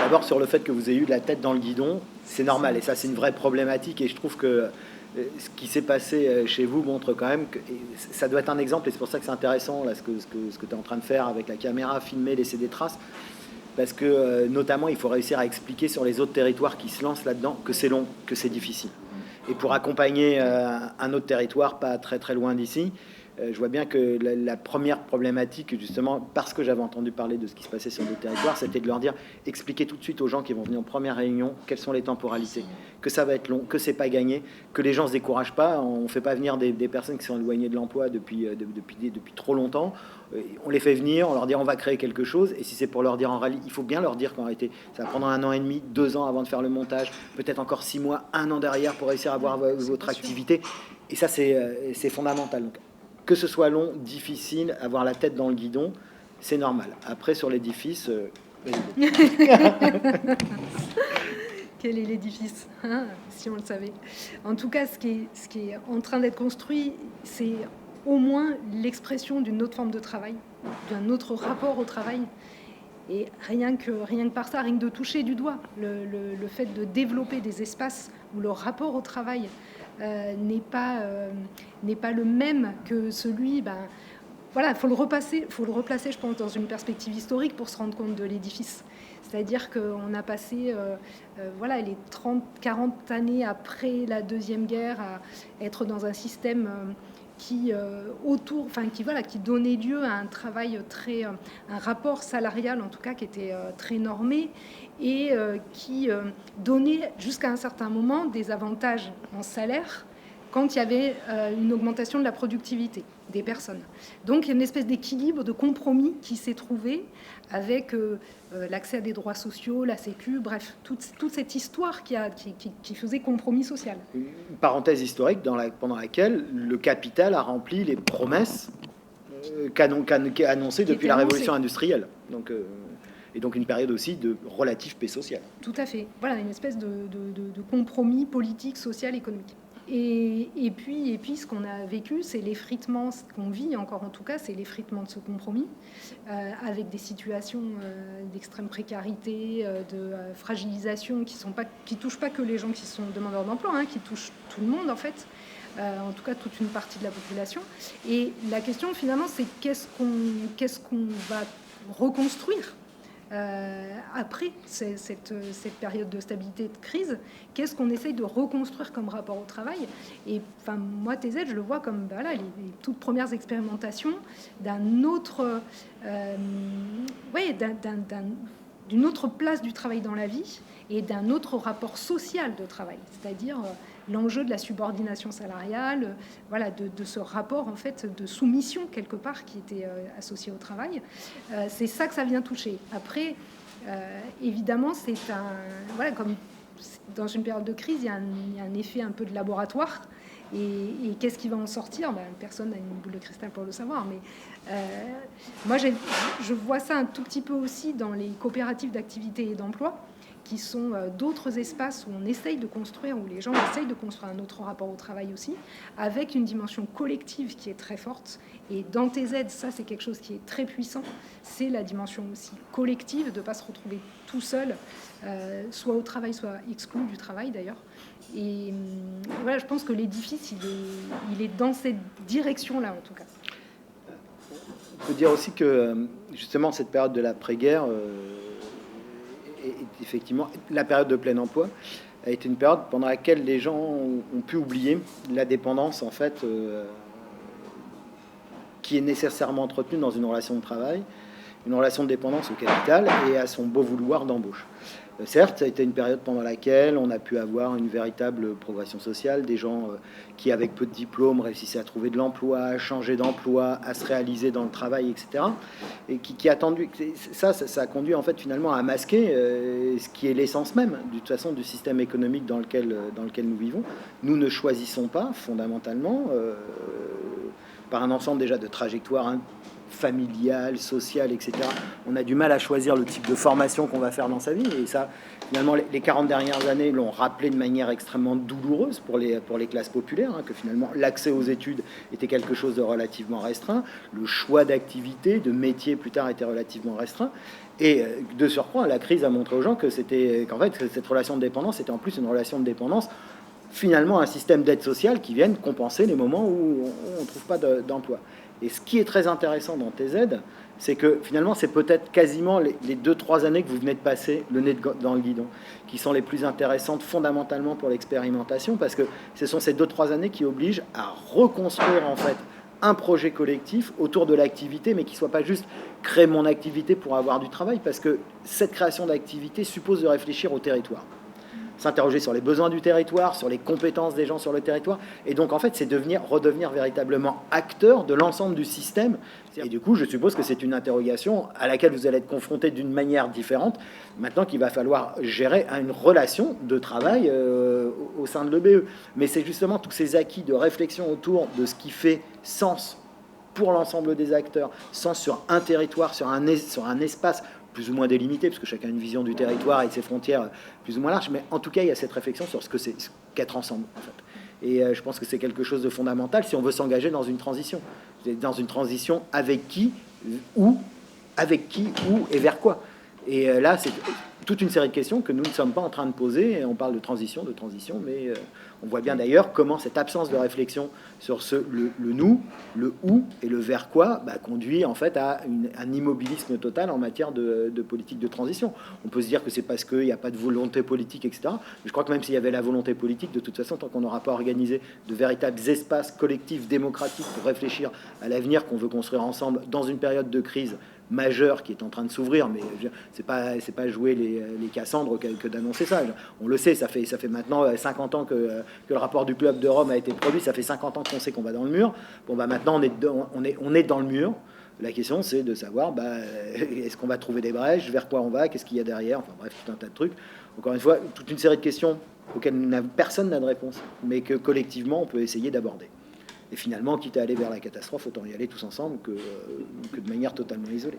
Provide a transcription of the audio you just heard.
D'abord, sur le fait que vous ayez eu la tête dans le guidon, c'est normal. Et ça, c'est une vraie problématique. Et je trouve que ce qui s'est passé chez vous montre quand même que ça doit être un exemple. Et c'est pour ça que c'est intéressant, là, ce que tu es en train de faire avec la caméra, filmer, laisser des traces. Parce que, notamment, il faut réussir à expliquer sur les autres territoires qui se lancent là-dedans que c'est long, que c'est difficile. Et pour accompagner un autre territoire pas très très loin d'ici, je vois bien que la première problématique, justement, parce que j'avais entendu parler de ce qui se passait sur d'autres territoires, c'était de leur dire, expliquer tout de suite aux gens qui vont venir en première réunion quelles sont les temporalités, que ça va être long, que c'est pas gagné, que les gens se découragent pas. On ne fait pas venir des personnes qui sont éloignées de l'emploi depuis trop longtemps. On les fait venir, on leur dit on va créer quelque chose, et si c'est pour leur dire en réalité, il faut bien leur dire qu'en réalité, ça va prendre 1 an et demi, 2 ans avant de faire le montage, peut-être encore 6 mois, 1 an derrière pour réussir à avoir votre activité. Et ça, c'est fondamental. Donc, que ce soit long, difficile, avoir la tête dans le guidon, c'est normal. Après, sur l'édifice... Quel est l'édifice, hein, si on le savait. En tout cas, ce qui est en train d'être construit, c'est au moins l'expression d'une autre forme de travail, d'un autre rapport au travail. Et rien que par ça, rien que de toucher du doigt le fait de développer des espaces où le rapport au travail n'est pas le même que celui... voilà, il faut le replacer, je pense, dans une perspective historique pour se rendre compte de l'édifice. C'est-à-dire qu'on a passé voilà, les 30-40 années après la Deuxième Guerre à être dans un système qui donnait lieu à un travail un rapport salarial en tout cas qui était très normé et qui donnait jusqu'à un certain moment des avantages en salaire quand il y avait une augmentation de la productivité des personnes. Donc il y a une espèce d'équilibre, de compromis qui s'est trouvé avec l'accès à des droits sociaux, la Sécu, bref, toute cette histoire qui faisait compromis social. Une parenthèse historique pendant laquelle le capital a rempli les promesses annoncées depuis la révolution industrielle. Donc, et donc une période aussi de relative paix sociale. Tout à fait. Voilà, une espèce de compromis politique, social, économique. Et puis, ce qu'on a vécu, c'est l'effritement, ce qu'on vit encore en tout cas, c'est l'effritement de ce compromis, avec des situations d'extrême précarité, de fragilisation qui touchent pas que les gens qui sont demandeurs d'emploi, hein, qui touchent tout le monde en fait, en tout cas toute une partie de la population. Et la question finalement, c'est qu'est-ce qu'on va reconstruire après cette période de stabilité et de crise, qu'est-ce qu'on essaye de reconstruire comme rapport au travail. Et enfin, moi, TZ, je le vois comme voilà, les toutes premières expérimentations d'une autre place du travail dans la vie et d'un autre rapport social de travail, c'est-à-dire l'enjeu de la subordination salariale, voilà, de ce rapport en fait de soumission quelque part qui était associé au travail. C'est ça que ça vient toucher. Après, évidemment, c'est voilà, comme dans une période de crise, il y a un effet un peu de laboratoire. Et qu'est-ce qui va en sortir? Personne n'a une boule de cristal pour le savoir, mais moi je vois ça un tout petit peu aussi dans les coopératives d'activité et d'emploi, qui sont d'autres espaces où on essaye de construire, où les gens essayent de construire un autre rapport au travail aussi, avec une dimension collective qui est très forte. Et dans TZ, ça c'est quelque chose qui est très puissant, c'est la dimension aussi collective, de ne pas se retrouver tout seul, soit au travail, soit exclu du travail d'ailleurs. Et voilà, je pense que l'édifice, il est dans cette direction-là en tout cas. On peut dire aussi que justement cette période de l'après-guerre... effectivement, la période de plein emploi a été une période pendant laquelle les gens ont pu oublier la dépendance, en fait, qui est nécessairement entretenue dans une relation de travail, une relation de dépendance au capital et à son beau vouloir d'embauche. Certes, ça a été une période pendant laquelle on a pu avoir une véritable progression sociale, des gens qui, avec peu de diplômes, réussissaient à trouver de l'emploi, à changer d'emploi, à se réaliser dans le travail, etc. Et qui a tendu... Ça a conduit, en fait, finalement, à masquer ce qui est l'essence même, de toute façon, du système économique dans lequel nous vivons. Nous ne choisissons pas, fondamentalement, par un ensemble déjà de trajectoires familiale, sociale, etc. On a du mal à choisir le type de formation qu'on va faire dans sa vie. Et ça, finalement, les 40 dernières années l'ont rappelé de manière extrêmement douloureuse pour les classes populaires, que finalement l'accès aux études était quelque chose de relativement restreint, le choix d'activité, de métier plus tard était relativement restreint. Et de surcroît, la crise a montré aux gens qu'en fait, cette relation de dépendance était en plus une relation de dépendance, finalement un système d'aide sociale qui vienne compenser les moments où on ne trouve pas d'emploi. Et ce qui est très intéressant dans TZ, c'est que finalement, c'est peut-être quasiment les 2-3 années que vous venez de passer le nez dans le guidon, qui sont les plus intéressantes fondamentalement pour l'expérimentation, parce que ce sont ces 2-3 années qui obligent à reconstruire en fait un projet collectif autour de l'activité, mais qui ne soit pas juste créer mon activité pour avoir du travail, parce que cette création d'activité suppose de réfléchir au territoire, s'interroger sur les besoins du territoire, sur les compétences des gens sur le territoire, et donc en fait c'est redevenir véritablement acteur de l'ensemble du système. Et du coup je suppose que c'est une interrogation à laquelle vous allez être confronté d'une manière différente, maintenant qu'il va falloir gérer une relation de travail au sein de l'EBE. Mais c'est justement tous ces acquis de réflexion autour de ce qui fait sens pour l'ensemble des acteurs, sens sur un territoire, sur un espace plus ou moins délimité, parce que chacun a une vision du territoire et de ses frontières plus ou moins larges, mais en tout cas, il y a cette réflexion sur ce que c'est qu'être ensemble, en fait. Et je pense que c'est quelque chose de fondamental si on veut s'engager dans une transition. Dans une transition avec qui, où et vers quoi. Et là, c'est toute une série de questions que nous ne sommes pas en train de poser. Et on parle de transition, mais on voit bien d'ailleurs comment cette absence de réflexion sur le nous, le où et le vers quoi conduit en fait à un immobilisme total en matière de politique de transition. On peut se dire que c'est parce qu'il n'y a pas de volonté politique, etc. Mais je crois que même s'il y avait la volonté politique, de toute façon, tant qu'on n'aura pas organisé de véritables espaces collectifs démocratiques pour réfléchir à l'avenir qu'on veut construire ensemble dans une période de crise majeure qui est en train de s'ouvrir, mais c'est pas jouer les Cassandres que d'annoncer ça. On le sait, ça fait maintenant 50 ans que le rapport du Club de Rome a été produit, ça fait 50 ans qu'on sait qu'on va dans le mur. Bon, maintenant on est dans le mur. La question c'est de savoir est-ce qu'on va trouver des brèches, vers quoi on va, qu'est-ce qu'il y a derrière, enfin bref, tout un tas de trucs. Encore une fois, toute une série de questions auxquelles personne n'a de réponse, mais que collectivement on peut essayer d'aborder. Et finalement, quitte à aller vers la catastrophe, autant y aller tous ensemble que de manière totalement isolée.